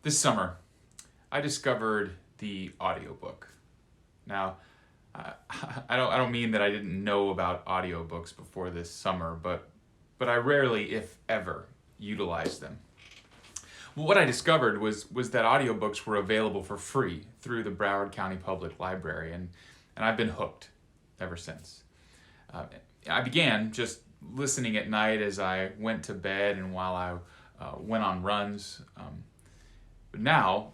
This summer, I discovered the audiobook. Now, I don't mean that I didn't know about audiobooks before this summer, but I rarely, if ever, utilized them. Well, what I discovered was that audiobooks were available for free through the Broward County Public Library, and I've been hooked ever since. I began just listening at night as I went to bed and while I went on runs. But now,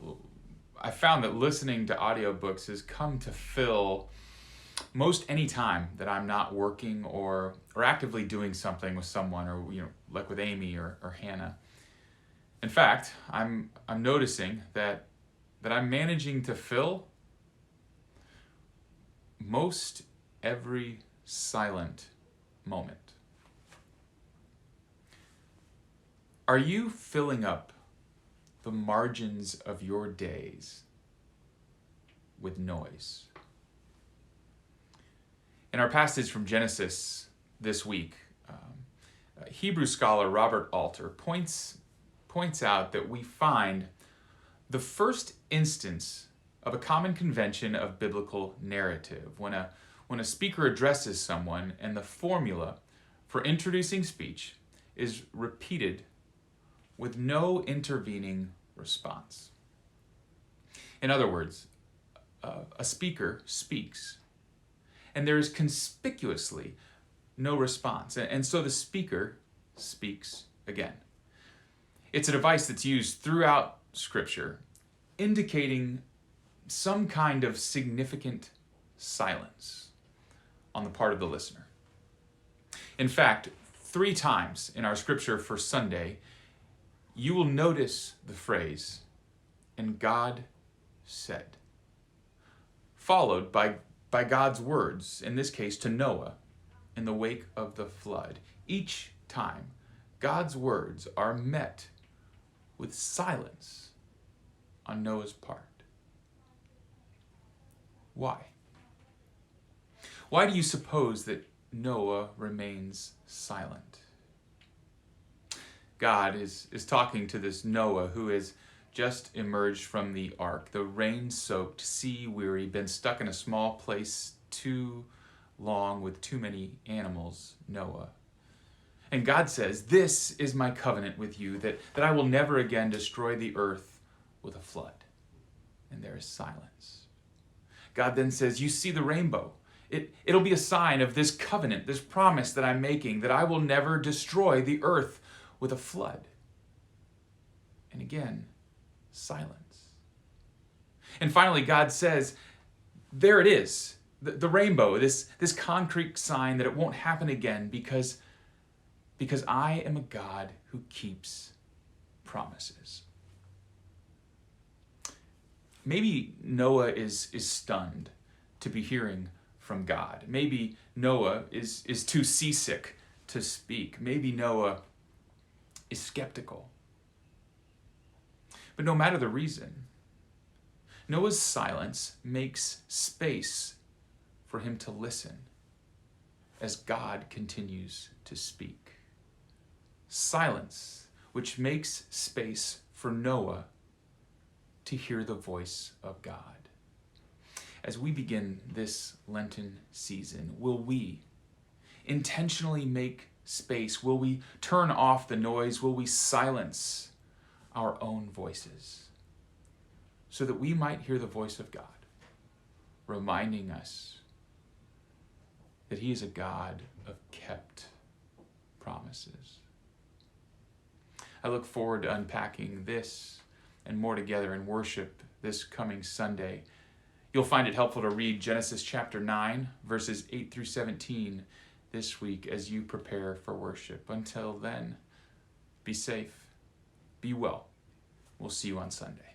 I found that listening to audiobooks has come to fill most any time that I'm not working or actively doing something with someone, or like with Amy or Hannah. In fact, I'm noticing that I'm managing to fill most every silent moment. Are you filling up the margins of your days with noise? In our passage from Genesis this week, Hebrew scholar Robert Alter points out that we find the first instance of a common convention of biblical narrative when a speaker addresses someone and the formula for introducing speech is repeated with no intervening response. In other words, a speaker speaks, and there is conspicuously no response, and so the speaker speaks again. It's a device that's used throughout Scripture, indicating some kind of significant silence on the part of the listener. In fact, 3 times in our Scripture for Sunday, you will notice the phrase, "And God said," followed by God's words, in this case to Noah, in the wake of the flood. Each time, God's words are met with silence on Noah's part. Why? Why do you suppose that Noah remains silent? God is talking to this Noah who has just emerged from the ark, the rain-soaked, sea-weary, been stuck in a small place too long with too many animals, Noah. And God says, "This is my covenant with you, that I will never again destroy the earth with a flood." And there is silence. God then says, "You see the rainbow. It'll be a sign of this covenant, this promise that I'm making, that I will never destroy the earth with a flood." And again, silence. And finally, God says, there it is, the rainbow, this concrete sign that it won't happen again because I am a God who keeps promises. Maybe Noah is stunned to be hearing from God. Maybe Noah is too seasick to speak. Maybe Noah is skeptical. But no matter the reason, Noah's silence makes space for him to listen as God continues to speak. Silence, which makes space for Noah to hear the voice of God. As we begin this Lenten season, will we intentionally make space? Will we turn off the noise? Will we silence our own voices so that we might hear the voice of God, reminding us that He is a God of kept promises? I look forward to unpacking this and more together in worship this coming Sunday. You'll find it helpful to read Genesis chapter 9, verses 8 through 17 this week as you prepare for worship. Until then, be safe, be well. We'll see you on Sunday.